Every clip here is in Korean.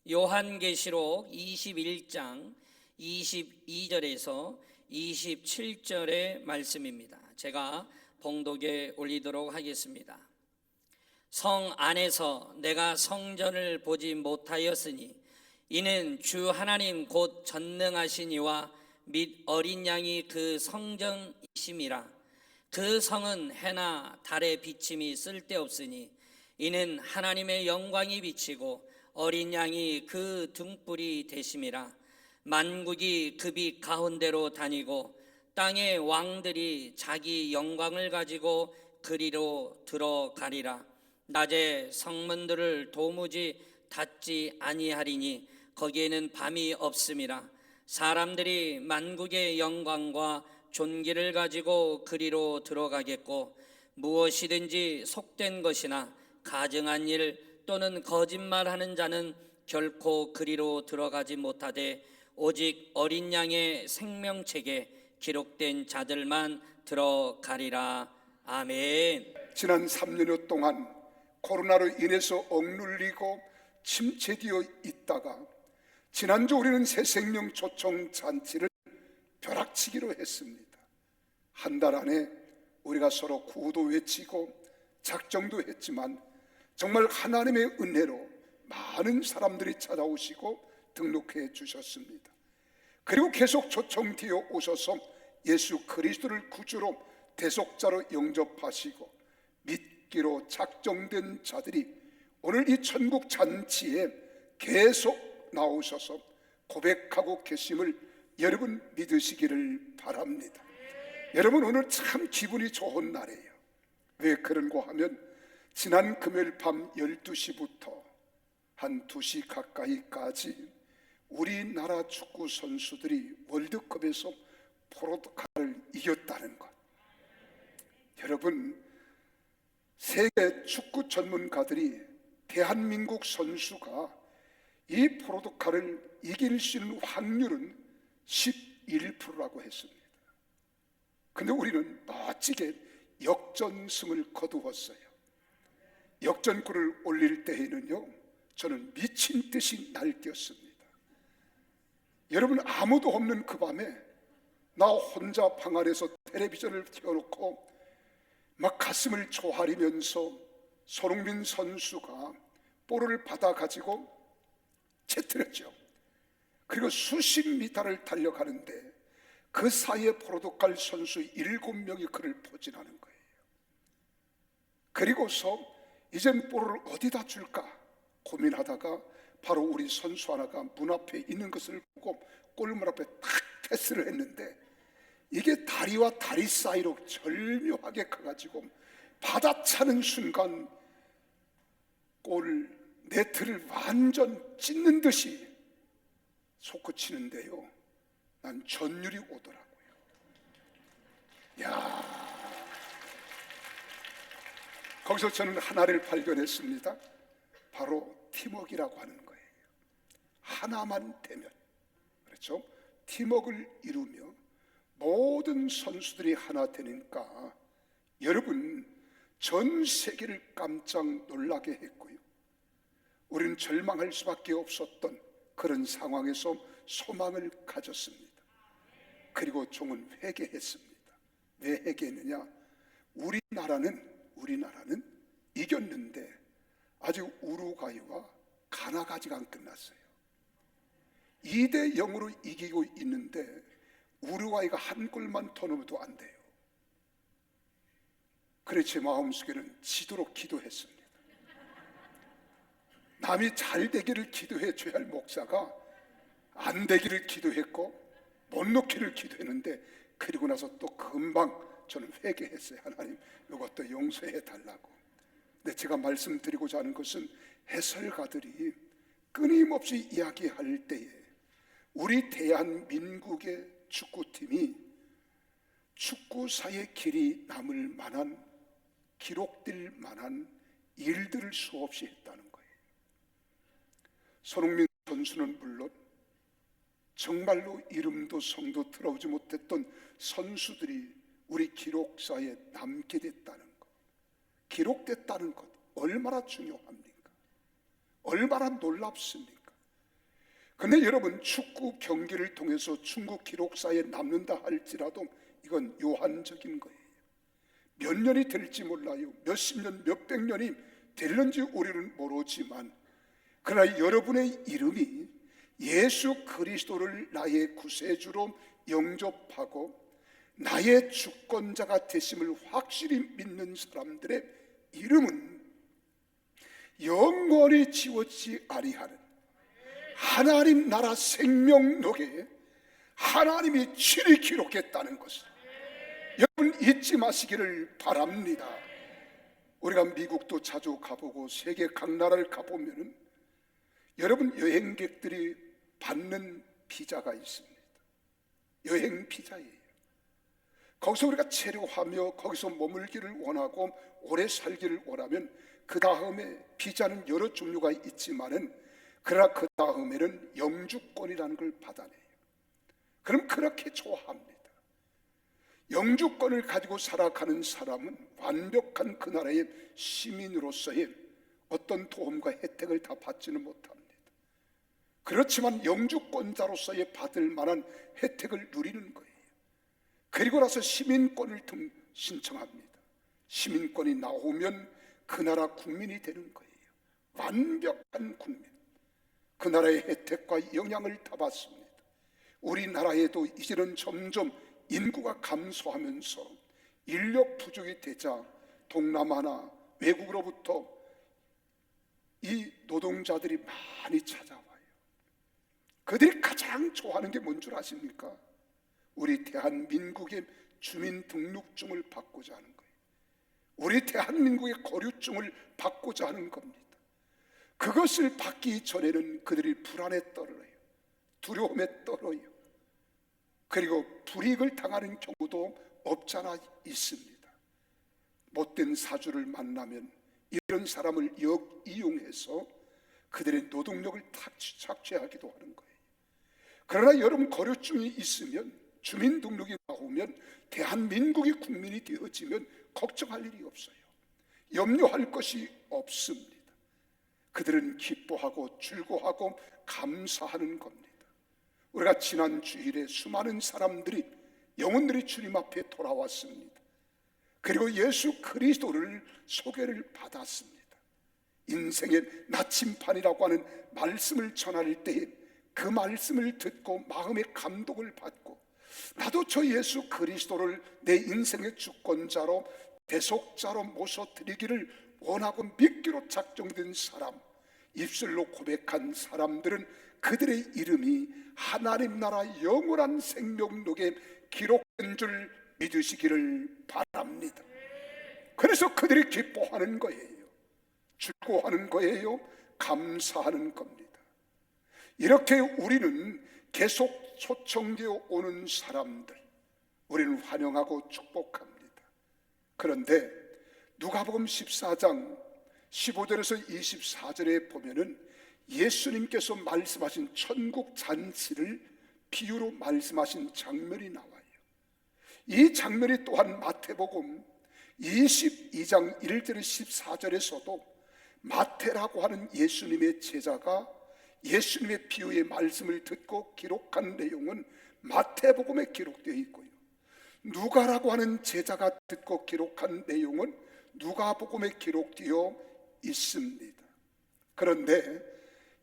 요한계시록 21장 22절에서 27절의 말씀입니다. 제가 봉독에 올리도록 하겠습니다. 성 안에서 내가 성전을 보지 못하였으니 이는 주 하나님 곧 전능하신 이와 및 어린 양이 그 성전이심이라. 그 성은 해나 달의 비침이 쓸데없으니 이는 하나님의 영광이 비치고 어린 양이 그 등불이 되심이라. 만국이 그 빛 가운데로 다니고 땅의 왕들이 자기 영광을 가지고 그리로 들어가리라. 낮에 성문들을 도무지 닫지 아니하리니 거기에는 밤이 없음이라. 사람들이 만국의 영광과 존귀를 가지고 그리로 들어가겠고 무엇이든지 속된 것이나 가증한 일 또는 거짓말하는 자는 결코 그리로 들어가지 못하되 오직 어린 양의 생명책에 기록된 자들만 들어가리라. 아멘. 지난 3년여 동안 코로나로 인해서 억눌리고 침체되어 있다가 지난주 우리는 새생명 초청 잔치를 벼락치기로 했습니다. 한 달 안에 우리가 서로 구호도 외치고 작정도 했지만 정말 하나님의 은혜로 많은 사람들이 찾아오시고 등록해 주셨습니다. 그리고 계속 초청되어 오셔서 예수 그리스도를 구주로 대속자로 영접하시고 믿기로 작정된 자들이 오늘 이 천국 잔치에 계속 나오셔서 고백하고 계심을 여러분 믿으시기를 바랍니다. 여러분, 오늘 참 기분이 좋은 날이에요. 왜 그런가 하면 지난 금요일 밤 12시부터 한 2시 가까이까지 우리나라 축구 선수들이 월드컵에서 포르투갈을 이겼다는 것. 여러분, 세계 축구 전문가들이 대한민국 선수가 이 포르투갈을 이길 수 있는 확률은 11%라고 했습니다. 근데 우리는 멋지게 역전승을 거두었어요. 역전골을 올릴 때에는요, 저는 미친 듯이 날뛰었습니다. 여러분, 아무도 없는 그 밤에 나 혼자 방 안에서 텔레비전을 켜놓고 막 가슴을 조아리면서 손흥민 선수가 볼을 받아가지고 채트렸죠. 그리고 수십 미터를 달려가는데 그 사이에 포르투갈 선수 7명이 그를 포진하는 거예요. 그리고서 이젠 볼을 어디다 줄까 고민하다가 바로 우리 선수 하나가 문 앞에 있는 것을 보고 골문 앞에 탁 패스를 했는데 이게 다리와 다리 사이로 절묘하게 가가지고 받아차는 순간 골 네트를 완전 찢는 듯이 솟구치는데요, 난 전율이 오더라고요. 야, 거기서 저는 하나를 발견했습니다. 바로 팀워크라고 하는 거예요. 하나만 되면, 그렇죠? 팀워크를 이루며 모든 선수들이 하나 되니까 여러분, 전 세계를 깜짝 놀라게 했고요, 우리는 절망할 수밖에 없었던 그런 상황에서 소망을 가졌습니다. 그리고 종은 회개했습니다. 왜 회개했느냐? 우리나라는 이겼는데 아직 우루과이와 가나가 아직 안 끝났어요. 2대0으로 이기고 있는데 우루과이가 한 골만 더 넣어도 안 돼요. 그래서 제 마음속에는 지도록 기도했습니다. 남이 잘 되기를 기도해 줘야 할 목사가 안 되기를 기도했고 못 넣기를 기도했는데, 그리고 나서 또 금방 저는 회개했어요. 하나님, 이것도 용서해 달라고. 근데 제가 말씀드리고자 하는 것은 해설가들이 끊임없이 이야기할 때에 우리 대한민국의 축구팀이 축구사의 길이 남을 만한, 기록될 만한 일들을 수없이 했다는 거예요. 손흥민 선수는 물론 정말로 이름도 성도 들어오지 못했던 선수들이 우리 기록사에 남게 됐다는 것, 기록됐다는 것, 얼마나 중요합니까? 얼마나 놀랍습니까? 근데 여러분, 축구 경기를 통해서 중국 기록사에 남는다 할지라도 이건 요한적인 거예요. 몇 년이 될지 몰라요. 몇십 년, 몇백 년이 될는지 우리는 모르지만, 그러나 여러분의 이름이 예수 그리스도를 나의 구세주로 영접하고 나의 주권자가 되심을 확실히 믿는 사람들의 이름은 영원히 지워지지 아니하는 하나님 나라 생명록에 하나님이 친히 기록했다는 것을 여러분 잊지 마시기를 바랍니다. 우리가 미국도 자주 가보고 세계 각 나라를 가보면은 여러분, 여행객들이 받는 비자가 있습니다. 여행 비자예요. 거기서 우리가 체류하며 거기서 머물기를 원하고 오래 살기를 원하면 그 다음에 비자는 여러 종류가 있지만은, 그러나 그 다음에는 영주권이라는 걸 받아내요. 그럼 그렇게 좋아합니다. 영주권을 가지고 살아가는 사람은 완벽한 그 나라의 시민으로서의 어떤 도움과 혜택을 다 받지는 못합니다. 그렇지만 영주권자로서의 받을 만한 혜택을 누리는 거예요. 그리고 나서 시민권을 신청합니다. 시민권이 나오면 그 나라 국민이 되는 거예요. 완벽한 국민. 그 나라의 혜택과 영향을 다 받습니다. 우리나라에도 이제는 점점 인구가 감소하면서 인력 부족이 되자 동남아나 외국으로부터 이 노동자들이 많이 찾아와요. 그들이 가장 좋아하는 게 뭔 줄 아십니까? 우리 대한민국의 주민등록증을 받고자 하는 거예요. 우리 대한민국의 거류증을 받고자 하는 겁니다. 그것을 받기 전에는 그들이 불안에 떨어요. 두려움에 떨어요. 그리고 불이익을 당하는 경우도 없잖아 있습니다. 못된 사주를 만나면 이런 사람을 이용해서 그들의 노동력을 착취하기도 하는 거예요. 그러나 여러분, 거류증이 있으면, 주민등록이 나오면, 대한민국의 국민이 되어지면 걱정할 일이 없어요. 염려할 것이 없습니다. 그들은 기뻐하고 즐거워하고 감사하는 겁니다. 우리가 지난 주일에 수많은 사람들이, 영혼들이 주님 앞에 돌아왔습니다. 그리고 예수 그리스도를 소개를 받았습니다. 인생의 나침판이라고 하는 말씀을 전할 때에 그 말씀을 듣고 마음의 감동을 받고, 나도 저 예수 그리스도를 내 인생의 주권자로 대속자로 모셔드리기를 원하고 믿기로 작정된 사람, 입술로 고백한 사람들은 그들의 이름이 하나님 나라 영원한 생명록에 기록된 줄 믿으시기를 바랍니다. 그래서 그들이 기뻐하는 거예요. 즐거워하는 거예요. 감사하는 겁니다. 이렇게 우리는 계속 초청되어 오는 사람들, 우리는 환영하고 축복합니다. 그런데 누가복음 14장 15절에서 24절에 보면은 예수님께서 말씀하신 천국 잔치를 비유로 말씀하신 장면이 나와요. 이 장면이 또한 마태복음 22장 1절에서 14절에서도 마태라고 하는 예수님의 제자가 예수님의 비유의 말씀을 듣고 기록한 내용은 마태복음에 기록되어 있고요, 누가라고 하는 제자가 듣고 기록한 내용은 누가복음에 기록되어 있습니다. 그런데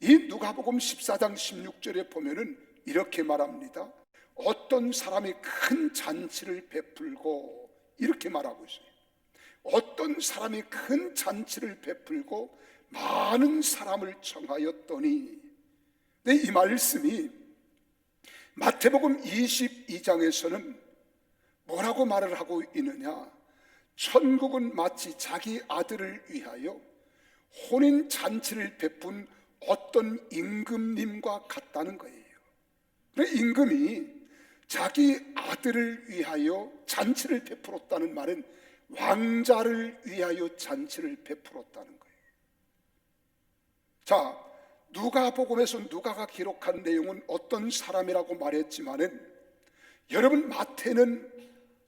이 누가복음 14장 16절에 보면은 이렇게 말합니다. 어떤 사람이 큰 잔치를 베풀고, 이렇게 말하고 있어요. 어떤 사람이 큰 잔치를 베풀고 많은 사람을 청하였더니, 근데 이 말씀이 마태복음 22장에서는 뭐라고 말을 하고 있느냐? 천국은 마치 자기 아들을 위하여 혼인 잔치를 베푼 어떤 임금님과 같다는 거예요. 임금이 자기 아들을 위하여 잔치를 베풀었다는 말은 왕자를 위하여 잔치를 베풀었다는 거예요. 자, 누가복음에서 누가가 기록한 내용은 어떤 사람이라고 말했지만은, 여러분, 마태는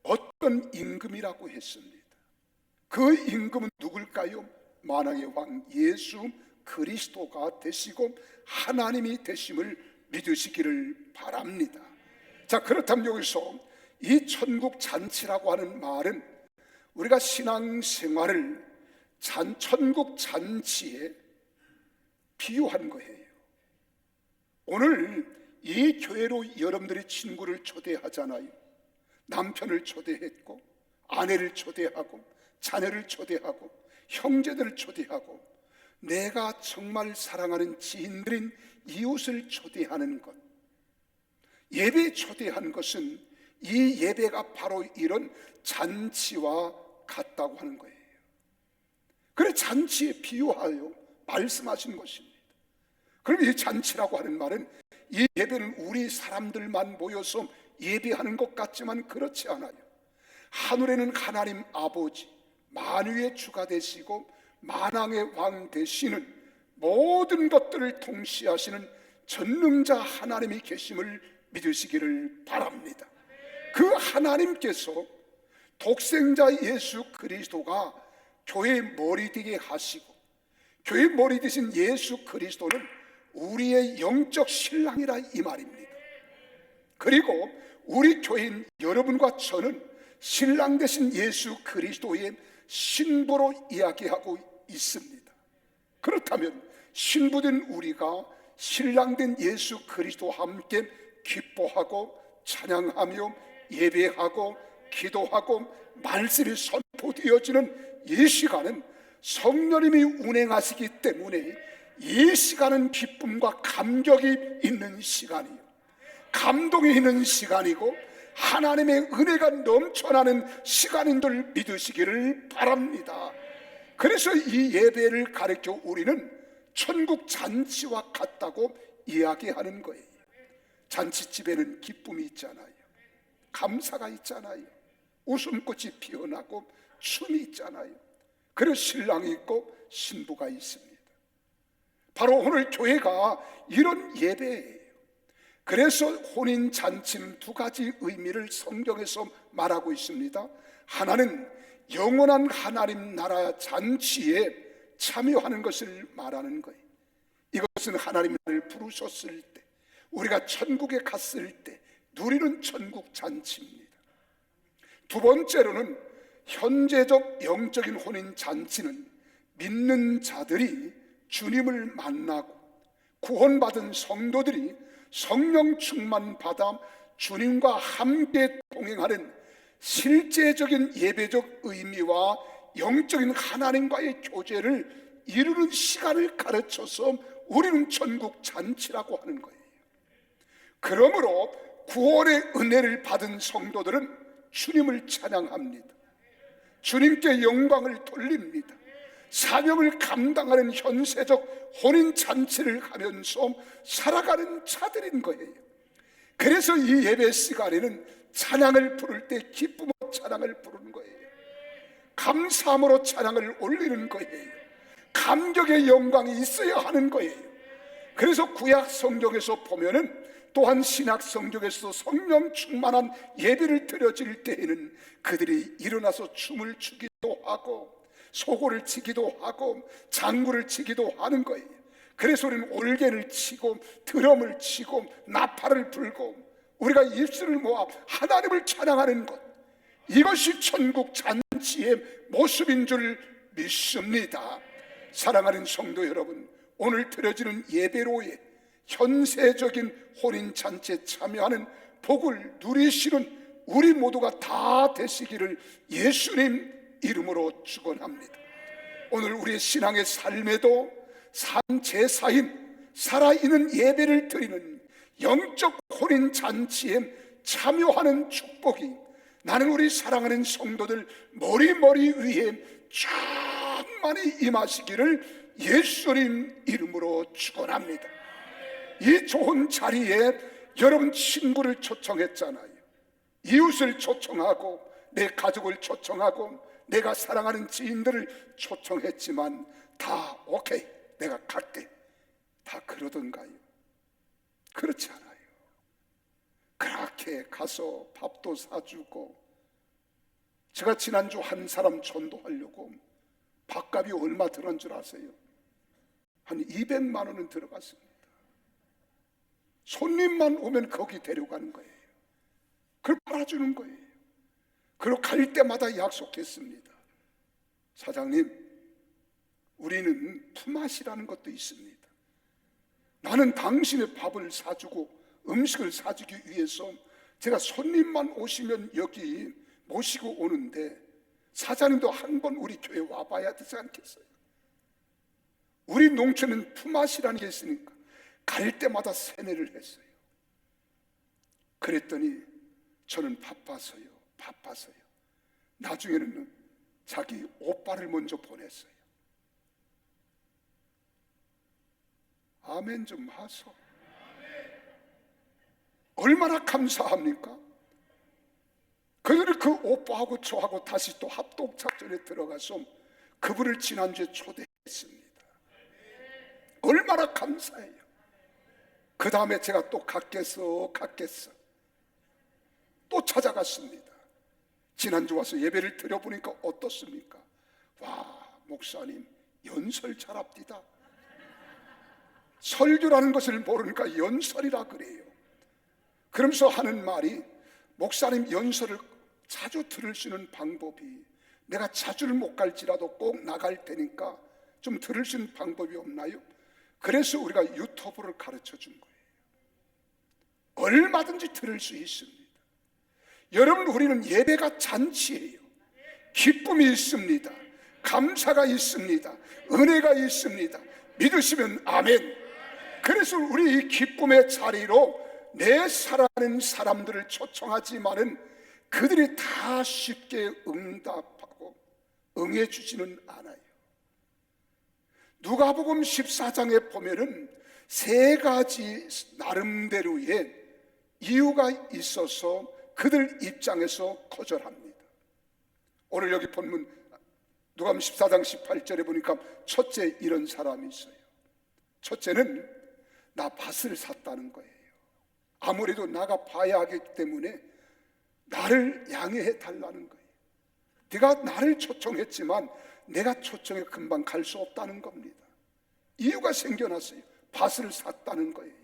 어떤 임금이라고 했습니다. 그 임금은 누굴까요? 만왕의 왕 예수 그리스도가 되시고 하나님이 되심을 믿으시기를 바랍니다. 자, 그렇다면 여기서 이 천국 잔치라고 하는 말은 우리가 신앙생활을 천국 잔치에 비유한 거예요. 오늘 이 교회로 여러분들이 친구를 초대하잖아요. 남편을 초대했고, 아내를 초대하고, 자녀를 초대하고, 형제들을 초대하고, 내가 정말 사랑하는 지인들인 이웃을 초대하는 것, 예배 초대하는 것은 이 예배가 바로 이런 잔치와 같다고 하는 거예요. 그래, 잔치에 비유하여 말씀하신 것입니다. 그럼 이 잔치라고 하는 말은 이 예배는 우리 사람들만 모여서 예배하는 것 같지만 그렇지 않아요. 하늘에는 하나님 아버지, 만유의 주가 되시고 만왕의 왕 되시는 모든 것들을 통치하시는 전능자 하나님이 계심을 믿으시기를 바랍니다. 그 하나님께서 독생자 예수 그리스도가 교회의 머리 되게 하시고, 교회의 머리 되신 예수 그리스도는 우리의 영적 신랑이라 이 말입니다. 그리고 우리 교인 여러분과 저는 신랑 되신 예수 그리스도의 신부로 이야기하고 있습니다. 그렇다면 신부된 우리가 신랑된 예수 그리스도와 함께 기뻐하고 찬양하며 예배하고 기도하고 말씀이 선포되어지는 이 시간은 성령님이 운행하시기 때문에 이 시간은 기쁨과 감격이 있는 시간이요, 감동이 있는 시간이고 하나님의 은혜가 넘쳐나는 시간인 줄 믿으시기를 바랍니다. 그래서 이 예배를 가르쳐 우리는 천국 잔치와 같다고 이야기하는 거예요. 잔치집에는 기쁨이 있잖아요, 감사가 있잖아요, 웃음꽃이 피어나고 춤이 있잖아요. 그리고 신랑이 있고 신부가 있습니다. 바로 오늘 교회가 이런 예배예요. 그래서 혼인잔치는 두 가지 의미를 성경에서 말하고 있습니다. 하나는 영원한 하나님 나라 잔치에 참여하는 것을 말하는 거예요. 이것은 하나님을 부르셨을 때, 우리가 천국에 갔을 때 누리는 천국 잔치입니다. 두 번째로는 현재적 영적인 혼인잔치는 믿는 자들이 주님을 만나고 구원받은 성도들이 성령 충만 받아 주님과 함께 동행하는 실제적인 예배적 의미와 영적인 하나님과의 교제를 이루는 시간을 가르쳐서 우리는 천국 잔치라고 하는 거예요. 그러므로 구원의 은혜를 받은 성도들은 주님을 찬양합니다. 주님께 영광을 돌립니다. 사명을 감당하는 현세적 혼인잔치를 하면서 살아가는 자들인 거예요. 그래서 이 예배 시간에는 찬양을 부를 때 기쁨으로 찬양을 부르는 거예요. 감사함으로 찬양을 올리는 거예요. 감격의 영광이 있어야 하는 거예요. 그래서 구약 성경에서 보면은, 또한 신약 성경에서 성령 충만한 예배를 드려질 때에는 그들이 일어나서 춤을 추기도 하고 소고를 치기도 하고 장구를 치기도 하는 거예요. 그래서 우리는 올개를 치고 드럼을 치고 나팔을 불고 우리가 입술을 모아 하나님을 찬양하는 것, 이것이 천국 잔치의 모습인 줄 믿습니다. 사랑하는 성도 여러분, 오늘 드려지는 예배로의 현세적인 혼인잔치에 참여하는 복을 누리시는 우리 모두가 다 되시기를 예수님 이름으로 축원합니다. 오늘 우리의 신앙의 삶에도 제사인 살아있는 예배를 드리는 영적 혼인잔치에 참여하는 축복이 나는 우리 사랑하는 성도들 머리 위에 충만히 임하시기를 예수님 이름으로 축원합니다. 이 좋은 자리에 여러분 친구를 초청했잖아요. 이웃을 초청하고 내 가족을 초청하고 내가 사랑하는 지인들을 초청했지만 다 오케이, 내가 갈게, 다 그러던가요? 그렇지 않아요. 그렇게 가서 밥도 사주고, 제가 지난주 한 사람 전도하려고 밥값이 얼마 들어간 줄 아세요? 한 200만 원은 들어갔습니다. 손님만 오면 거기 데려가는 거예요. 그걸 팔아주는 거예요. 그리고 갈 때마다 약속했습니다. 사장님, 우리는 품앗이라는 것도 있습니다. 나는 당신의 밥을 사주고 음식을 사주기 위해서 제가 손님만 오시면 여기 모시고 오는데 사장님도 한 번 우리 교회 와봐야 되지 않겠어요? 우리 농촌은 품앗이라는 게 있으니까 갈 때마다 세뇌를 했어요. 그랬더니 저는 바빠서요. 나중에는 자기 오빠를 먼저 보냈어요. 아멘 좀 하소. 얼마나 감사합니까? 그들은 그 오빠하고 저하고 다시 또 합동작전에 들어가서 그분을 지난주에 초대했습니다. 얼마나 감사해요. 그 다음에 제가 또 갔겠어 또 찾아갔습니다. 지난주 와서 예배를 드려보니까 어떻습니까? 와, 목사님 연설 잘합디다. 설교라는 것을 모르니까 연설이라 그래요. 그러면서 하는 말이, 목사님 연설을 자주 들을 수 있는 방법이, 내가 자주를 못 갈지라도 꼭 나갈 테니까 좀 들을 수 있는 방법이 없나요? 그래서 우리가 유튜브를 가르쳐 준 거예요. 얼마든지 들을 수 있습니다. 여러분, 우리는 예배가 잔치예요. 기쁨이 있습니다. 감사가 있습니다. 은혜가 있습니다. 믿으시면 아멘. 그래서 우리 이 기쁨의 자리로 내 사랑하는 사람들을 초청하지만은 그들이 다 쉽게 응답하고 응해주지는 않아요. 누가복음 14장에 보면은 세 가지 나름대로의 이유가 있어서 그들 입장에서 거절합니다. 오늘 여기 본문 누가복음 14장 18절에 보니까 첫째 이런 사람이 있어요. 첫째는 나 밭을 샀다는 거예요. 아무래도 나가 봐야 하기 때문에 나를 양해해 달라는 거예요. 네가 나를 초청했지만 내가 초청에 금방 갈 수 없다는 겁니다. 이유가 생겨났어요. 밭을 샀다는 거예요.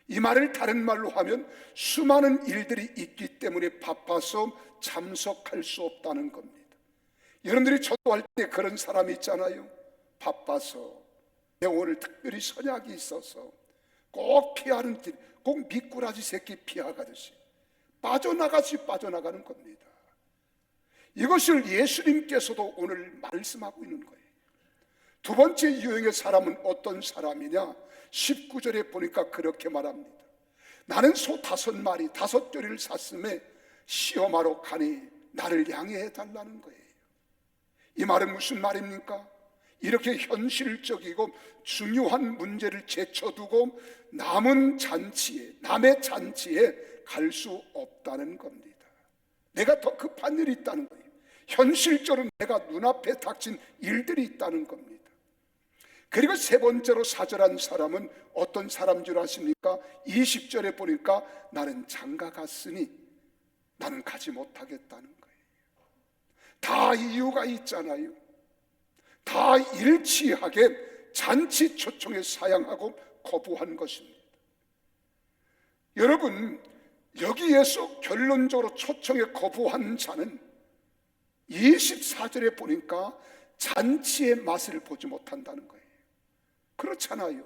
이 말을 다른 말로 하면 수많은 일들이 있기 때문에 바빠서 참석할 수 없다는 겁니다. 여러분들이 전도할 때 그런 사람이 있잖아요. 바빠서, 내가 오늘 특별히 선약이 있어서 꼭 피하는 길, 꼭 미꾸라지 새끼 피하가듯이 빠져나가는 겁니다. 이것을 예수님께서도 오늘 말씀하고 있는 거예요. 두 번째 유형의 사람은 어떤 사람이냐? 19절에 보니까 그렇게 말합니다. 나는 소 5마리 5조리를 샀음에 시험하러 가니 나를 양해해 달라는 거예요. 이 말은 무슨 말입니까? 이렇게 현실적이고 중요한 문제를 제쳐두고 남의 잔치에 갈 수 없다는 겁니다. 내가 더 급한 일이 있다는 거예요. 현실적으로 내가 눈앞에 닥친 일들이 있다는 겁니다. 그리고 세 번째로 사절한 사람은 어떤 사람인 줄 아십니까? 20절에 보니까 나는 장가 갔으니 나는 가지 못하겠다는 거예요. 다 이유가 있잖아요. 다 일치하게 잔치 초청에 사양하고 거부한 것입니다. 여러분, 여기에서 결론적으로 초청에 거부한 자는 24절에 보니까 잔치의 맛을 보지 못한다는 거예요. 그렇잖아요.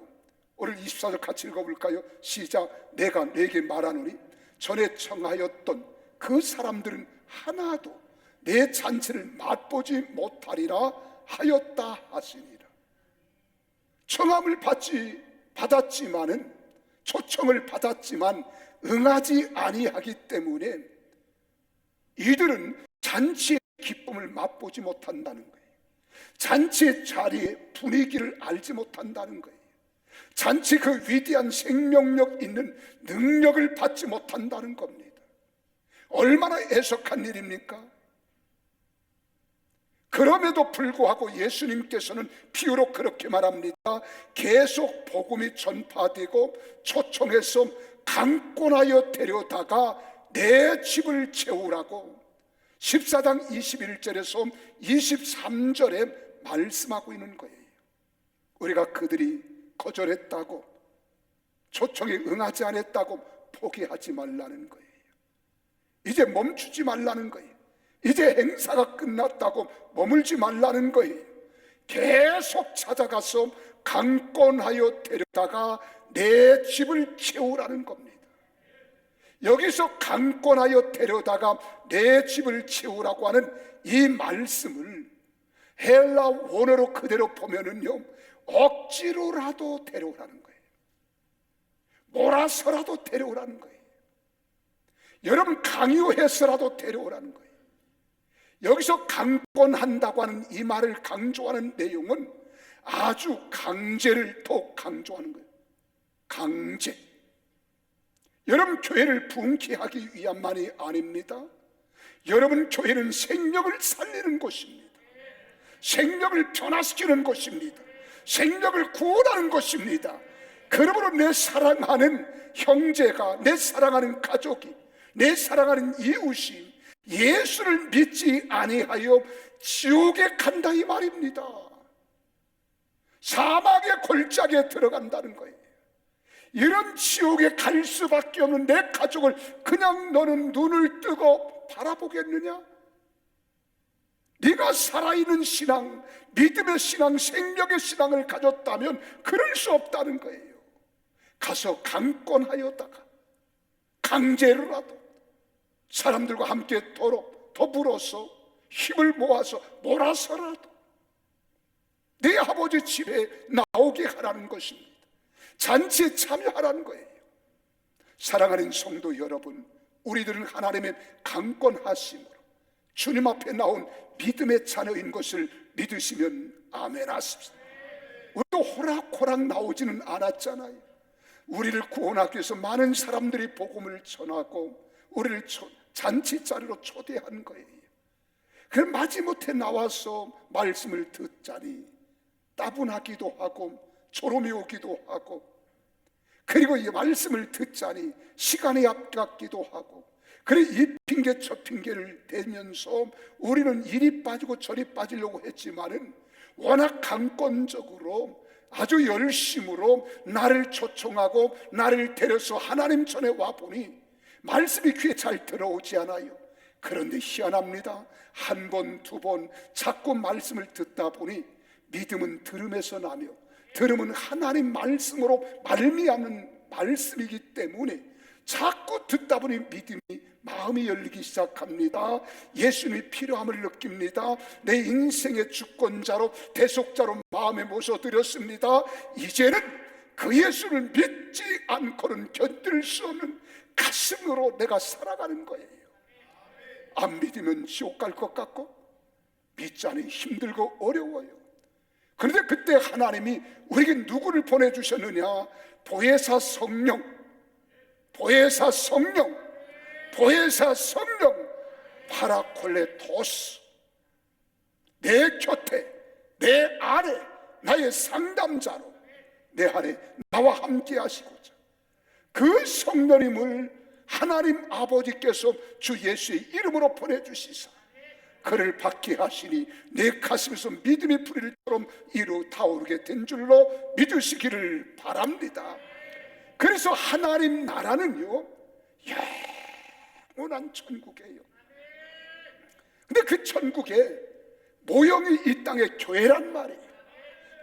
오늘 24절 같이 읽어볼까요? 시작. 내가 네게 말하노니 전에 청하였던 그 사람들은 하나도 내 잔치를 맛보지 못하리라 하였다 하시니라. 청함을 받았지만은, 초청을 받았지만 응하지 아니하기 때문에 이들은 잔치의 기쁨을 맛보지 못한다는 거예요. 잔치의 자리의 분위기를 알지 못한다는 거예요. 잔치 그 위대한 생명력 있는 능력을 받지 못한다는 겁니다. 얼마나 애석한 일입니까? 그럼에도 불구하고 예수님께서는 비유로 그렇게 말합니다. 계속 복음이 전파되고 초청해서 강권하여 데려다가 내 집을 채우라고 14장 21절에서 23절에 말씀하고 있는 거예요. 우리가 그들이 거절했다고 초청에 응하지 않았다고 포기하지 말라는 거예요. 이제 멈추지 말라는 거예요. 이제 행사가 끝났다고 머물지 말라는 거예요. 계속 찾아가서 강권하여 데려다가 내 집을 채우라는 겁니다. 여기서 강권하여 데려다가 내 집을 채우라고 하는 이 말씀을 헬라 원어로 그대로 보면은요, 억지로라도 데려오라는 거예요. 몰아서라도 데려오라는 거예요. 여러분, 강요해서라도 데려오라는 거예요. 여기서 강권한다고 하는 이 말을 강조하는 내용은 아주 강제를 더 강조하는 거예요. 강제. 여러분, 교회를 부흥케 하기 위함만이 아닙니다. 여러분, 교회는 생명을 살리는 곳입니다. 생명을 변화시키는 곳입니다. 생명을 구원하는 곳입니다. 그러므로 내 사랑하는 형제가, 내 사랑하는 가족이, 내 사랑하는 이웃이 예수를 믿지 아니하여 지옥에 간다 이 말입니다. 사막의 골짜기에 들어간다는 거예요. 이런 지옥에 갈 수밖에 없는 내 가족을 그냥 너는 눈을 뜨고 바라보겠느냐? 네가 살아있는 신앙, 믿음의 신앙, 생명의 신앙을 가졌다면 그럴 수 없다는 거예요. 가서 강권하여다가 강제로라도 사람들과 함께 더불어서 힘을 모아서 몰아서라도 네 아버지 집에 나오게 하라는 것입니다. 잔치에 참여하라는 거예요. 사랑하는 성도 여러분, 우리들은 하나님의 강권하심으로 주님 앞에 나온 믿음의 자녀인 것을 믿으시면 아멘 하십시오. 우리도 호락호락 나오지는 않았잖아요. 우리를 구원하기 위해서 많은 사람들이 복음을 전하고 우리를 잔치자리로 초대한 거예요. 그럼 마지못해 나와서 말씀을 듣자니 따분하기도 하고 졸음이 오기도 하고, 그리고 이 말씀을 듣자니 시간이 아깝기도 하고, 그래 이 핑계 저 핑계를 대면서 우리는 이리 빠지고 저리 빠지려고 했지만은 워낙 강권적으로 아주 열심으로 나를 초청하고 나를 데려서 하나님 전에 와보니 말씀이 귀에 잘 들어오지 않아요. 그런데 희한합니다. 한 번, 두 번 자꾸 말씀을 듣다 보니 믿음은 들음에서 나며 들음은 하나님 말씀으로 말미암는 말씀이기 때문에 자꾸 듣다 보니 믿음이 마음이 열리기 시작합니다. 예수님이 필요함을 느낍니다. 내 인생의 주권자로 대속자로 마음에 모셔드렸습니다. 이제는 그 예수를 믿지 않고는 견딜 수 없는 가슴으로 내가 살아가는 거예요. 안 믿으면 지옥 갈 것 같고 믿자니 힘들고 어려워요. 그런데 그때 하나님이 우리에게 누구를 보내주셨느냐? 보혜사 성령, 보혜사 성령, 보혜사 성령 파라콜레토스, 내 곁에, 내 아래, 나의 상담자로 내 안에 나와 함께 하시고자 그 성령님을 하나님 아버지께서 주 예수의 이름으로 보내주시사 그를 받게 하시니 내 가슴에서 믿음의 뿌리처럼 이루 타오르게 된 줄로 믿으시기를 바랍니다. 그래서 하나님 나라는요 영원한 천국이에요. 근데 그 천국에 모형이 이 땅의 교회란 말이에요.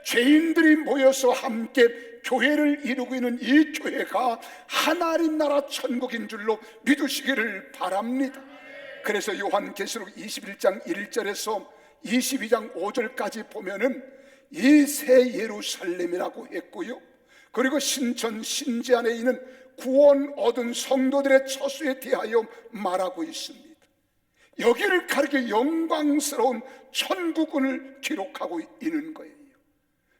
죄인들이 모여서 함께 교회를 이루고 있는 이 교회가 하나님 나라 천국인 줄로 믿으시기를 바랍니다. 그래서 요한계시록 21장 1절에서 22장 5절까지 보면은 이 새 예루살렘이라고 했고요, 그리고 신천 신지 안에 있는 구원 얻은 성도들의 처수에 대하여 말하고 있습니다. 여기를 가리켜 영광스러운 천국을 기록하고 있는 거예요.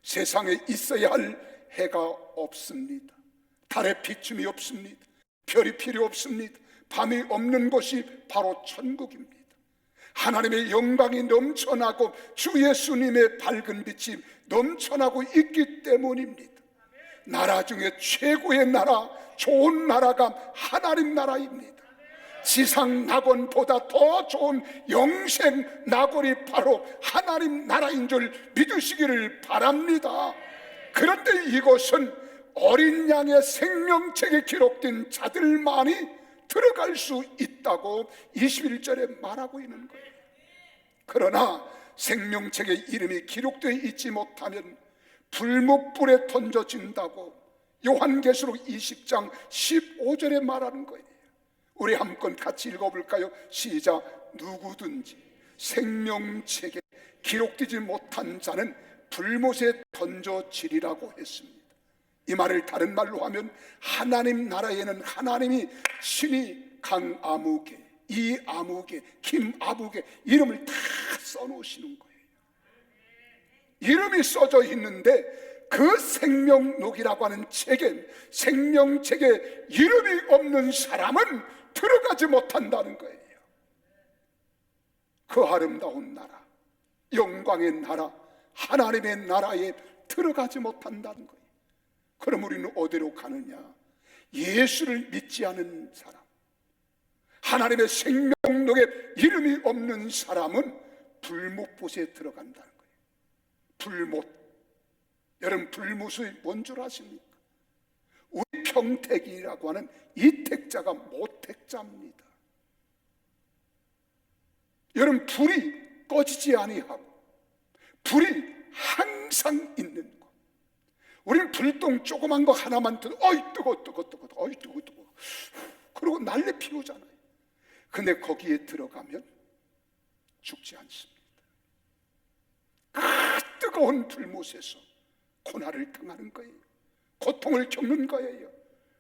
세상에 있어야 할 해가 없습니다. 달에 비춤이 없습니다. 별이 필요 없습니다. 밤이 없는 곳이 바로 천국입니다. 하나님의 영광이 넘쳐나고 주 예수님의 밝은 빛이 넘쳐나고 있기 때문입니다. 나라 중에 최고의 나라, 좋은 나라가 하나님 나라입니다. 지상 낙원보다 더 좋은 영생 낙원이 바로 하나님 나라인 줄 믿으시기를 바랍니다. 그런데 이것은 어린 양의 생명책에 기록된 자들만이 들어갈 수 있다고 21절에 말하고 있는 거예요. 그러나 생명책에 이름이 기록되어 있지 못하면 불못불에 던져진다고 요한계시록 20장 15절에 말하는 거예요. 우리 한번 같이 읽어볼까요? 시작. 누구든지 생명책에 기록되지 못한 자는 불못에 던져지리라고 했습니다. 이 말을 다른 말로 하면 하나님 나라에는 하나님이 친히 강아무개, 이아무개, 김아무개 이름을 다 써놓으시는 거예요. 이름이 써져 있는데 그 생명록이라고 하는 책에, 생명책에 이름이 없는 사람은 들어가지 못한다는 거예요. 그 아름다운 나라, 영광의 나라, 하나님의 나라에 들어가지 못한다는 거예요. 그럼 우리는 어디로 가느냐? 예수를 믿지 않은 사람, 하나님의 생명록에 이름이 없는 사람은 불못봇에 들어간다는 거예요. 불못. 여러분, 불못이 뭔 줄 아십니까? 우리 평택이라고 하는 이 택자가 모택자입니다. 여러분, 불이 꺼지지 아니하고 불이 항상 있는 것. 우리는 불똥 조그만 거 하나만 들어 어이 뜨거, 어이 뜨거. 그러고 난리 피우잖아요. 근데 거기에 들어가면 죽지 않습니다. 그 뜨거운 불못에서 고난을 당하는 거예요. 고통을 겪는 거예요.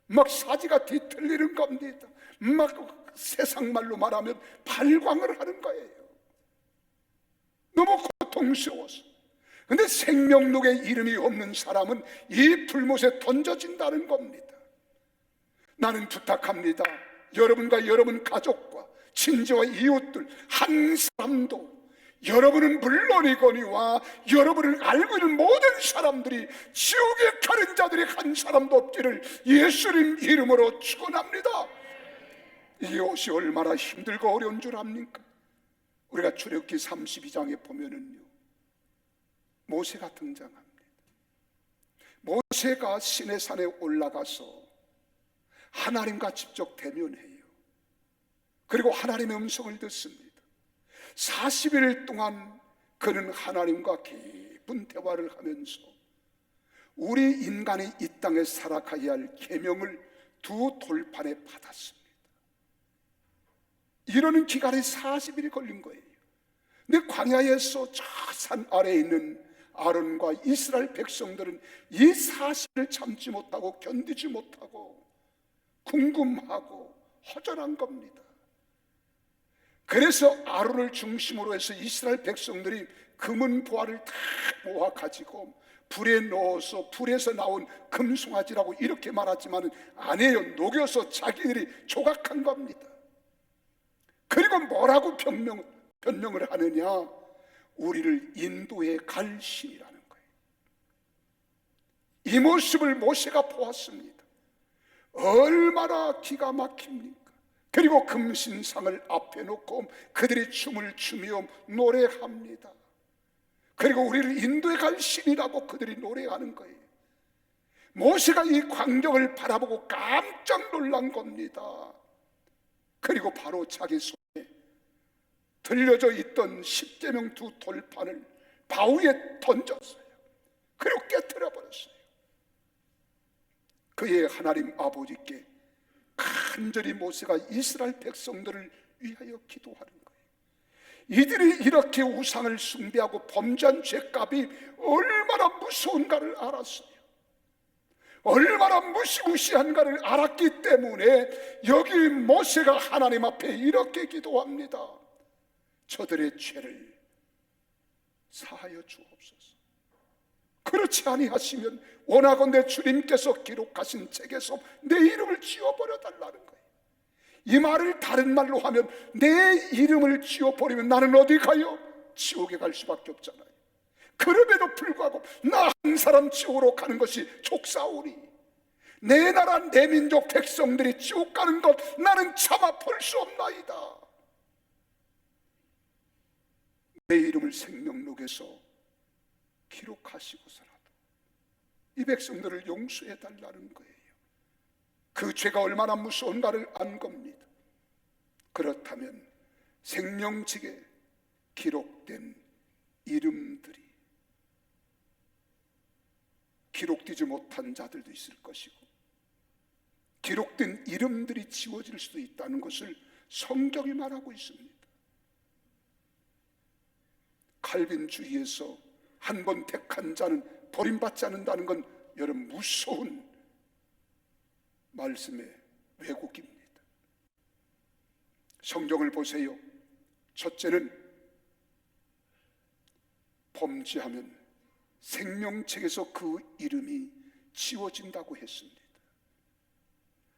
막 사지가 뒤틀리는 겁니다. 막 세상 말로 말하면 발광을 하는 거예요. 너무 고통스러워서. 근데 생명록에 이름이 없는 사람은 이 불못에 던져진다는 겁니다. 나는 부탁합니다. 여러분과 여러분 가족과 친지와 이웃들 한 사람도, 여러분은 물론이거니와 여러분을 알고 있는 모든 사람들이 지옥에 가는 자들이 한 사람도 없기를 예수님 이름으로 축원합니다. 이것이 얼마나 힘들고 어려운 줄 압니까? 우리가 출애굽기 32장에 보면은요, 모세가 등장합니다. 모세가 시내산에 올라가서 하나님과 직접 대면해요. 그리고 하나님의 음성을 듣습니다. 40일 동안 그는 하나님과 깊은 대화를 하면서 우리 인간이 이 땅에 살아가야 할 계명을 두 돌판에 받았습니다. 이러는 기간이 40일이 걸린 거예요. 근데 광야에서 저 산 아래에 있는 아론과 이스라엘 백성들은 이 사실을 참지 못하고 견디지 못하고 궁금하고 허전한 겁니다. 그래서 아론을 중심으로 해서 이스라엘 백성들이 금은 보화를 다 모아 가지고 불에 넣어서 불에서 나온 금송아지라고 이렇게 말하지만 아니에요. 녹여서 자기들이 조각한 겁니다. 그리고 뭐라고 변명을 하느냐? 우리를 인도에 갈 신이라는 거예요. 이 모습을 모세가 보았습니다. 얼마나 기가 막힙니까? 그리고 금신상을 앞에 놓고 그들이 춤을 추며 노래합니다. 그리고 우리를 인도에 갈 신이라고 그들이 노래하는 거예요. 모세가 이 광경을 바라보고 깜짝 놀란 겁니다. 그리고 바로 자기 손에 들려져 있던 십계명 두 돌판을 바위에 던졌어요. 그리고 깨트려 버렸어요. 그의 하나님 아버지께 간절히 모세가 이스라엘 백성들을 위하여 기도하는 거예요. 이들이 이렇게 우상을 숭배하고 범죄한 죄값이 얼마나 무서운가를 알았어요. 얼마나 무시무시한가를 알았기 때문에 여기 모세가 하나님 앞에 이렇게 기도합니다. 저들의 죄를 사하여 주옵소서. 그렇지 아니하시면 원하건대 주님께서 기록하신 책에서 내 이름을 지워버려 달라는 거예요. 이 말을 다른 말로 하면 내 이름을 지워버리면 나는 어디 가요? 지옥에 갈 수밖에 없잖아요. 그럼에도 불구하고 나 한 사람 지옥으로 가는 것이 족사오니 내 나라 내 민족 백성들이 지옥 가는 것 나는 참아 볼 수 없나이다. 내 이름을 생명록에서 기록하시고서라도 이 백성들을 용서해 달라는 거예요. 그 죄가 얼마나 무서운가를 안 겁니다. 그렇다면 생명책에 기록된 이름들이 기록되지 못한 자들도 있을 것이고, 기록된 이름들이 지워질 수도 있다는 것을 성경이 말하고 있습니다. 칼빈주의에서 한 번 택한 자는 버림받지 않는다는 건 여러분 무서운 말씀의 왜곡입니다. 성경을 보세요. 첫째는 범죄하면 생명책에서 그 이름이 지워진다고 했습니다.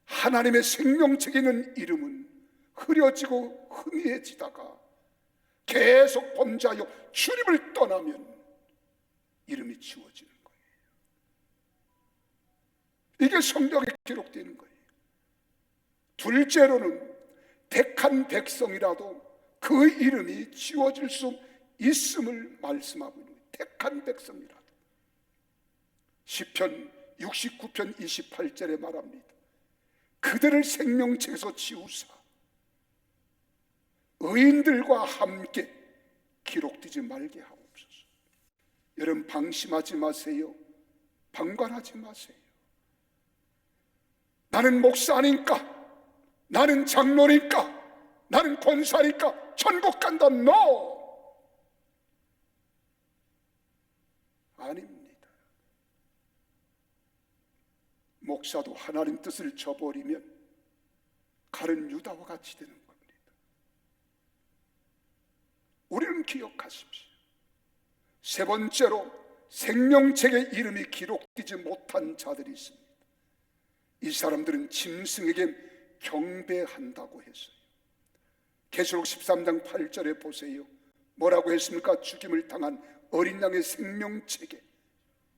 하나님의 생명책에 있는 이름은 흐려지고 희미해지다가 계속 범죄하여 주님을 떠나면 이름이 지워지는 거예요. 이게 성경에 기록되는 거예요. 둘째로는 택한 백성이라도 그 이름이 지워질 수 있음을 말씀하고 있는 거예요. 택한 백성이라도. 시편 69편 28절에 말합니다. 그들을 생명책에서 지우사 의인들과 함께 기록되지 말게 하옵소서. 여러분 방심하지 마세요. 방관하지 마세요. 나는 목사니까, 나는 장로니까, 나는 권사니까 천국 간다. No! 아닙니다. 목사도 하나님 뜻을 저버리면 가룟 유다와 같이 되는 겁니다. 우리는 기억하십시오. 세 번째로 생명책에 이름이 기록되지 못한 자들이 있습니다. 이 사람들은 짐승에게 경배한다고 했어요. 계시록 13장 8절에 보세요. 뭐라고 했습니까? 죽임을 당한 어린 양의 생명책에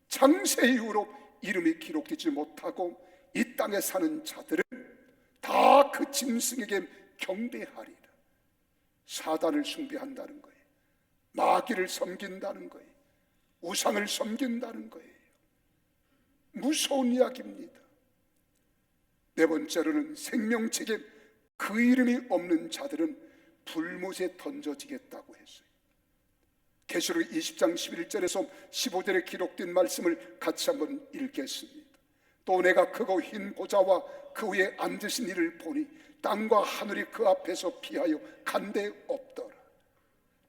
창세 이후로 이름이 기록되지 못하고 이 땅에 사는 자들은 다 그 짐승에게 경배하리라. 사단을 숭배한다는 거예요. 마귀를 섬긴다는 거예요. 우상을 섬긴다는 거예요. 무서운 이야기입니다. 네 번째로는 생명책에 그 이름이 없는 자들은 불못에 던져지겠다고 했어요. 계시록 20장 11절에서 15절에 기록된 말씀을 같이 한번 읽겠습니다. 또 내가 크고 흰 보좌와 그 위에 앉으신 이를 보니 땅과 하늘이 그 앞에서 피하여 간데 없더라.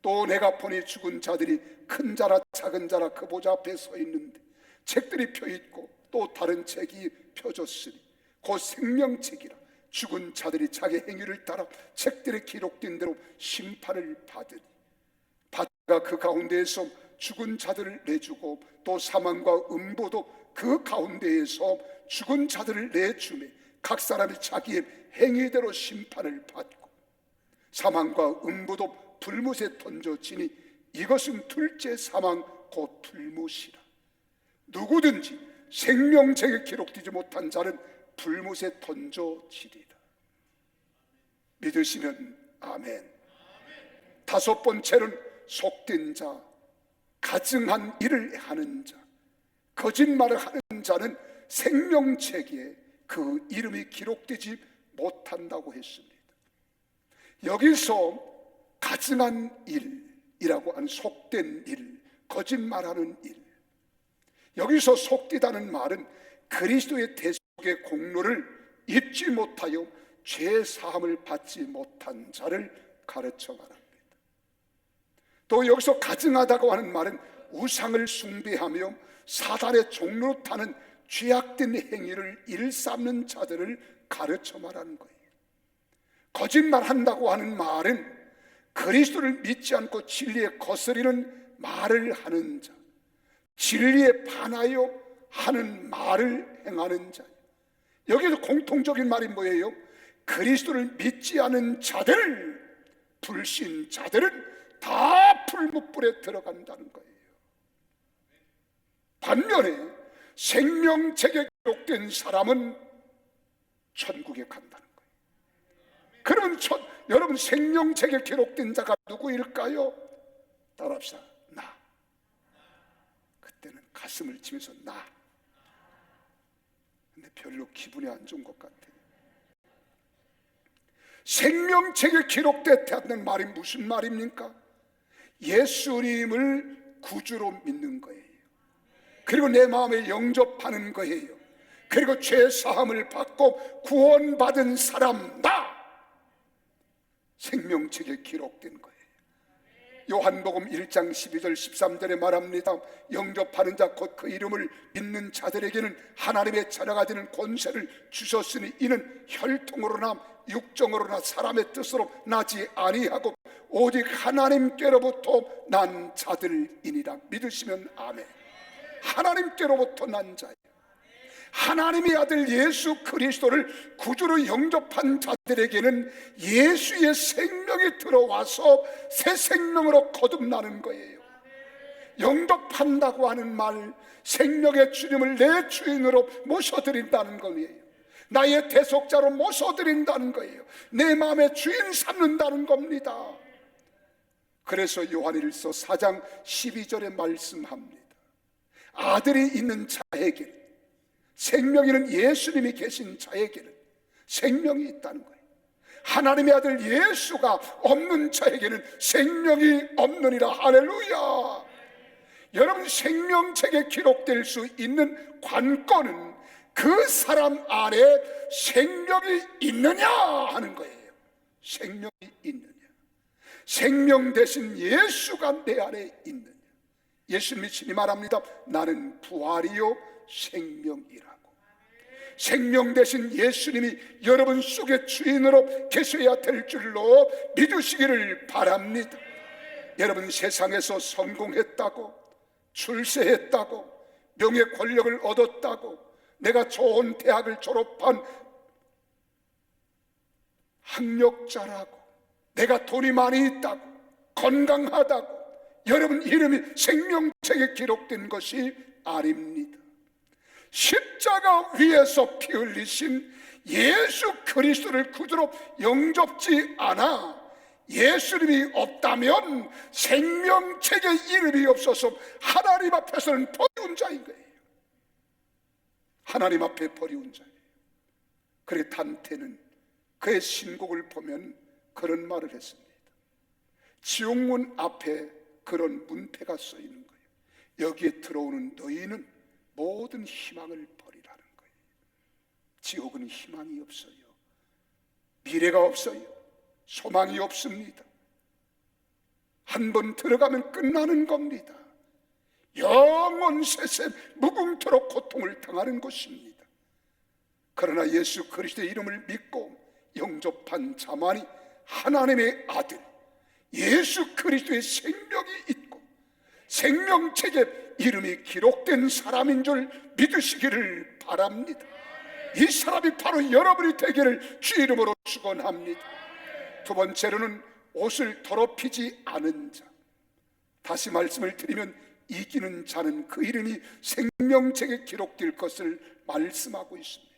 또 내가 보니 죽은 자들이 큰 자라 작은 자라 그 보좌 앞에 서 있는데 책들이 펴있고 또 다른 책이 펴졌으니 곧 생명책이라. 죽은 자들이 자기 행위를 따라 책들에 기록된 대로 심판을 받으니 바다가 그 가운데에서 죽은 자들을 내주고 또 사망과 음보도 그 가운데에서 죽은 자들을 내주매 각 사람이 자기의 행위대로 심판을 받고 사망과 음보도 불못에 던져지니 이것은 둘째 사망 곧 불못이라. 누구든지 생명책에 기록되지 못한 자는 불못에 던져지리라. 믿으시면 아멘. 다섯 번째는 속된 자, 가증한 일을 하는 자, 거짓말을 하는 자는 생명책에 그 이름이 기록되지 못한다고 했습니다. 여기서 가증한 일이라고 하는 속된 일, 거짓말하는 일, 여기서 속되다는 말은 그리스도의 대속의 공로를 입지 못하여 죄 사함을 받지 못한 자를 가르쳐 말합니다. 또 여기서 가증하다고 하는 말은 우상을 숭배하며 사단의 종로로 타는 죄악된 행위를 일삼는 자들을 가르쳐 말하는 거예요. 거짓말한다고 하는 말은 그리스도를 믿지 않고 진리에 거스리는 말을 하는 자, 진리에 반하여 하는 말을 행하는 자. 여기서 공통적인 말이 뭐예요? 그리스도를 믿지 않은 자들, 불신자들은 다 불못불에 들어간다는 거예요. 반면에 생명책에 기록된 사람은 천국에 간다는 거예요. 그러면 여러분 생명책에 기록된 자가 누구일까요? 따라합시다. 나. 그때는 가슴을 치면서 나. 근데 별로 기분이 안 좋은 것 같아요. 생명책에 기록됐다는 말이 무슨 말입니까? 예수님을 구주로 믿는 거예요. 그리고 내 마음에 영접하는 거예요. 그리고 죄 사함을 받고 구원받은 사람 나 생명책에 기록된 거예요. 요한복음 1장 12절 13절에 말합니다. 영접하는 자 곧 그 이름을 믿는 자들에게는 하나님의 자녀가 되는 권세를 주셨으니 이는 혈통으로나 육정으로나 사람의 뜻으로 나지 아니하고 오직 하나님께로부터 난 자들이니라. 믿으시면 아멘. 하나님께로부터 난 자예요. 하나님의 아들 예수 그리스도를 구주로 영접한 자들에게는 예수의 생명이 들어와서 새 생명으로 거듭나는 거예요. 영접한다고 하는 말, 생명의 주님을 내 주인으로 모셔드린다는 거예요. 나의 대속자로 모셔드린다는 거예요. 내 마음의 주인 삼는다는 겁니다. 그래서 요한일서 4장 12절에 말씀합니다. 아들이 있는 자에게, 생명이는 예수님이 계신 자에게는 생명이 있다는 거예요. 하나님의 아들 예수가 없는 자에게는 생명이 없느니라. 할렐루야. 여러분, 생명책에 기록될 수 있는 관건은 그 사람 안에 생명이 있느냐 하는 거예요. 생명이 있느냐. 생명 대신 예수가 내 안에 있느냐. 예수님이 친히 말합니다. 나는 부활이요 생명이라고. 생명 대신 예수님이 여러분 속의 주인으로 계셔야 될 줄로 믿으시기를 바랍니다. 여러분, 세상에서 성공했다고, 출세했다고, 명예 권력을 얻었다고, 내가 좋은 대학을 졸업한 학력자라고, 내가 돈이 많이 있다고, 건강하다고 여러분 이름이 생명책에 기록된 것이 아닙니다. 십자가 위에서 피 흘리신 예수 그리스도를 구주로 영접지 않아 예수님이 없다면 생명책에 이름이 없어서 하나님 앞에서는 버리운 자인 거예요. 하나님 앞에 버리운 자예요. 그래 단테는 그의 신곡을 보면 그런 말을 했습니다. 지옥문 앞에 그런 문패가 써 있는 거예요. 여기에 들어오는 너희는 모든 희망을 버리라는 거예요. 지옥은 희망이 없어요. 미래가 없어요. 소망이 없습니다. 한 번 들어가면 끝나는 겁니다. 영원 세세 무궁토록 고통을 당하는 것입니다. 그러나 예수 그리스도의 이름을 믿고 영접한 자만이 하나님의 아들 예수 그리스도의 생명이 있고 생명책에 이름이 기록된 사람인 줄 믿으시기를 바랍니다. 이 사람이 바로 여러분이 되기를 주 이름으로 축원합니다. 두 번째로는 옷을 더럽히지 않은 자. 다시 말씀을 드리면 이기는 자는 그 이름이 생명책에 기록될 것을 말씀하고 있습니다.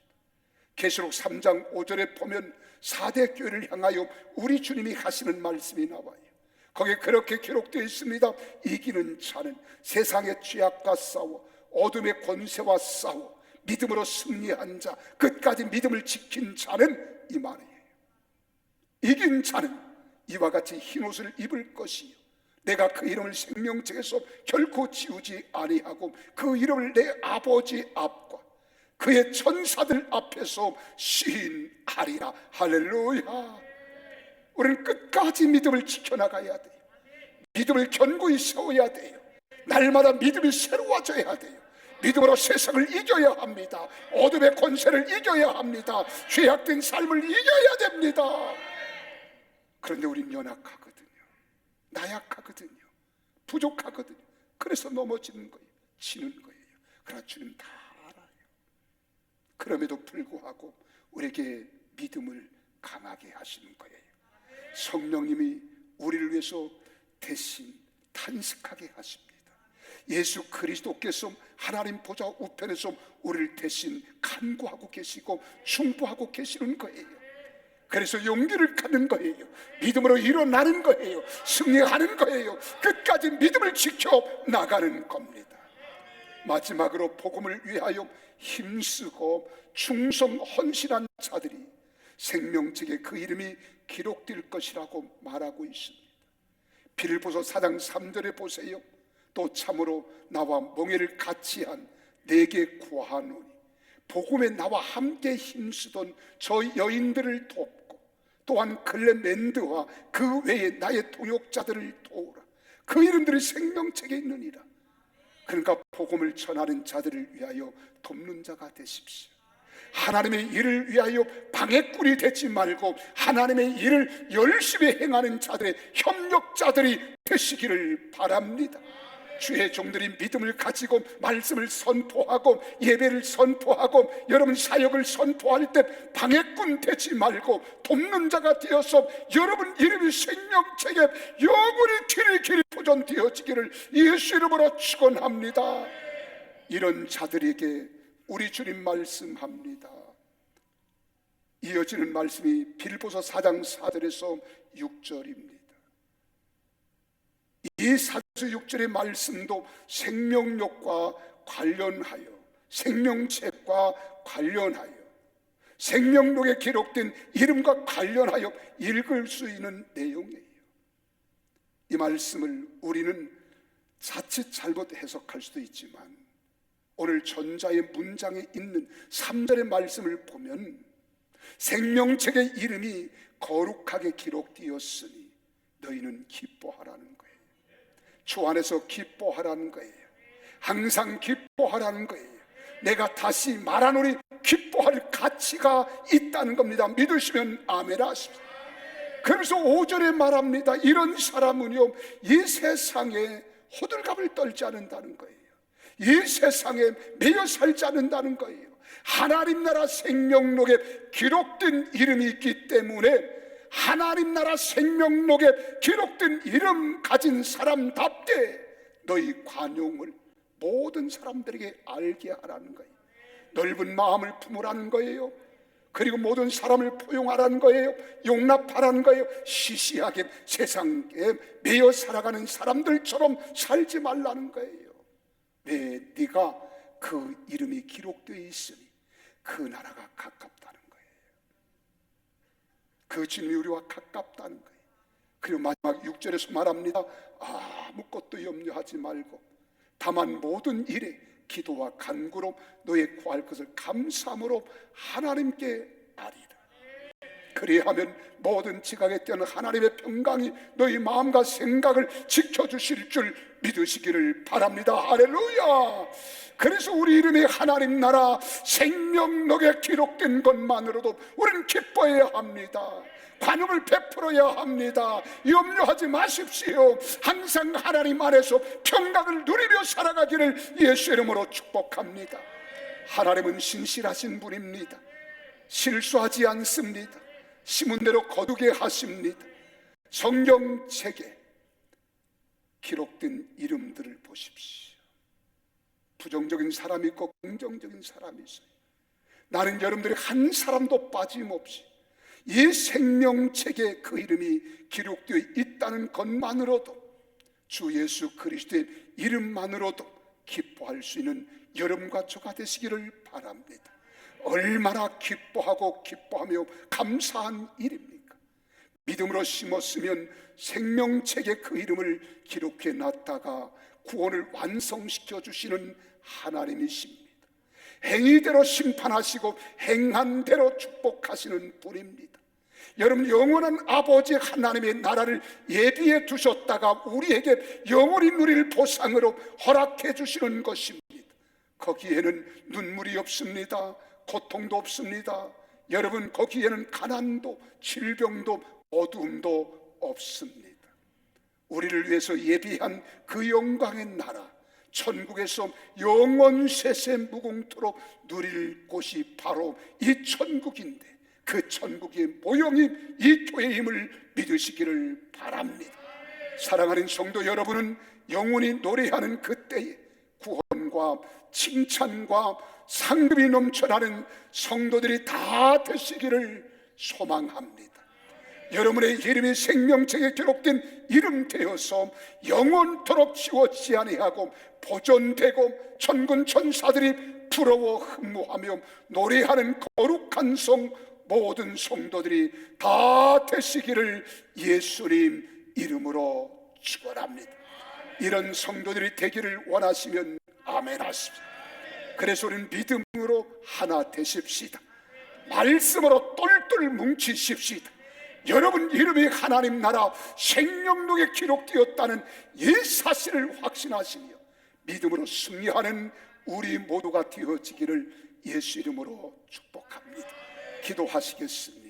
계시록 3장 5절에 보면 4대 교회를 향하여 우리 주님이 하시는 말씀이 나와요. 거기에 그렇게 기록되어 있습니다. 이기는 자는 세상의 죄악과 싸워 어둠의 권세와 싸워 믿음으로 승리한 자, 끝까지 믿음을 지킨 자는 이 말이에요. 이긴 자는 이와 같이 흰옷을 입을 것이요 내가 그 이름을 생명책에서 결코 지우지 아니하고 그 이름을 내 아버지 앞과 그의 천사들 앞에서 시인하리라. 할렐루야. 우리는 끝까지 믿음을 지켜나가야 돼요. 믿음을 견고히 세워야 돼요. 날마다 믿음이 새로워져야 돼요. 믿음으로 세상을 이겨야 합니다. 어둠의 권세를 이겨야 합니다. 죄악된 삶을 이겨야 됩니다. 그런데 우린 연약하거든요. 나약하거든요. 부족하거든요. 그래서 넘어지는 거예요. 지는 거예요. 그러나 주님 다 알아요. 그럼에도 불구하고 우리에게 믿음을 강하게 하시는 거예요. 성령님이 우리를 위해서 대신 탄식하게 하십니다. 예수 그리스도께서 하나님 보좌 우편에서 우리를 대신 간구하고 계시고 중보하고 계시는 거예요. 그래서 용기를 갖는 거예요. 믿음으로 일어나는 거예요. 승리하는 거예요. 끝까지 믿음을 지켜 나가는 겁니다. 마지막으로 복음을 위하여 힘쓰고 충성 헌신한 자들이 생명책에 그 이름이 기록될 것이라고 말하고 있습니다. 빌립보서 4장 3절에 보세요. 또 참으로 나와 멍에를 같이 한 내게 구하노니 복음에 나와 함께 힘쓰던 저 여인들을 돕고 또한 클레멘드와 그 외에 나의 동역자들을 도우라. 그 이름들이 생명책에 있느니라. 그러니까 복음을 전하는 자들을 위하여 돕는 자가 되십시오. 하나님의 일을 위하여 방해꾼이 되지 말고 하나님의 일을 열심히 행하는 자들의 협력자들이 되시기를 바랍니다. 주의 종들이 믿음을 가지고 말씀을 선포하고 예배를 선포하고 여러분 사역을 선포할 때 방해꾼 되지 말고 돕는 자가 되어서 여러분 이름이 생명책에 영원히 길이 보존되어지기를 예수 이름으로 축원합니다. 이런 자들에게 우리 주님 말씀합니다. 이어지는 말씀이 빌립보서 4장 4절에서 6절입니다. 이 4절에서 6절의 말씀도 생명력과 관련하여 생명책과 관련하여 생명록에 기록된 이름과 관련하여 읽을 수 있는 내용이에요. 이 말씀을 우리는 자칫 잘못 해석할 수도 있지만 오늘 전자의 문장에 있는 3절의 말씀을 보면 생명책의 이름이 거룩하게 기록되었으니 너희는 기뻐하라는 거예요. 주 안에서 기뻐하라는 거예요. 항상 기뻐하라는 거예요. 내가 다시 말하노니 기뻐할 가치가 있다는 겁니다. 믿으시면 아멘 하십시오. 그러면서 5절에 말합니다. 이런 사람은요 이 세상에 호들갑을 떨지 않는다는 거예요. 이 세상에 매여 살지 않는다는 거예요. 하나님 나라 생명록에 기록된 이름이 있기 때문에 하나님 나라 생명록에 기록된 이름 가진 사람답게 너희 관용을 모든 사람들에게 알게 하라는 거예요. 넓은 마음을 품으라는 거예요. 그리고 모든 사람을 포용하라는 거예요. 용납하라는 거예요. 시시하게 세상에 매여 살아가는 사람들처럼 살지 말라는 거예요. 왜? 네가 그 이름이 기록되어 있으니 그 나라가 가깝다는 거예요. 그 주님이 우리와 가깝다는 거예요. 그리고 마지막 6절에서 말합니다. 아무것도 염려하지 말고 다만 모든 일에 기도와 간구로 너의 구할 것을 감사함으로 하나님께 아리라. 그리하면 모든 지각에 뛰어난 하나님의 평강이 너희 마음과 생각을 지켜주실 줄 믿으시기를 바랍니다. 할렐루야. 그래서 우리 이름이 하나님 나라 생명록에 기록된 것만으로도 우리는 기뻐해야 합니다. 관용을 베풀어야 합니다. 염려하지 마십시오. 항상 하나님 안에서 평강을 누리며 살아가기를 예수 이름으로 축복합니다. 하나님은 신실하신 분입니다. 실수하지 않습니다. 심은 대로 거두게 하십니다. 성경책에 기록된 이름들을 보십시오. 부정적인 사람이 있고 긍정적인 사람이 있어요. 나는 여러분들이 한 사람도 빠짐없이 이 생명책에 그 이름이 기록되어 있다는 것만으로도 주 예수 그리스도의 이름만으로도 기뻐할 수 있는 여러분과 저가 되시기를 바랍니다. 얼마나 기뻐하고 기뻐하며 감사한 일입니까? 믿음으로 심었으면 생명책에 그 이름을 기록해 놨다가 구원을 완성시켜 주시는 하나님이십니다. 행위대로 심판하시고 행한 대로 축복하시는 분입니다. 여러분, 영원한 아버지 하나님의 나라를 예비해 두셨다가 우리에게 영원히 누릴 보상으로 허락해 주시는 것입니다. 거기에는 눈물이 없습니다. 고통도 없습니다. 여러분, 거기에는 가난도 질병도 어두움도 없습니다. 우리를 위해서 예비한 그 영광의 나라, 천국에서 영원세세 무궁토록 누릴 곳이 바로 이 천국인데, 그 천국의 모형인 이 교회임을 믿으시기를 바랍니다. 사랑하는 성도 여러분은 영원히 노래하는 그때에 구원과 칭찬과 상급이 넘쳐나는 성도들이 다 되시기를 소망합니다. 여러분의 이름이 생명책에 기록된 이름 되어서 영원토록 지워지지 아니하고 보존되고 천군 천사들이 부러워 흠모하며 노래하는 거룩한 성 모든 성도들이 다 되시기를 예수님 이름으로 축원합니다. 이런 성도들이 되기를 원하시면 아멘 하십시오. 그래서 우리는 믿음으로 하나 되십시다. 말씀으로 똘똘 뭉치십시다. 여러분 이름이 하나님 나라 생명록에 기록되었다는 이 사실을 확신하시며 믿음으로 승리하는 우리 모두가 되어지기를 예수 이름으로 축복합니다. 기도하시겠습니다.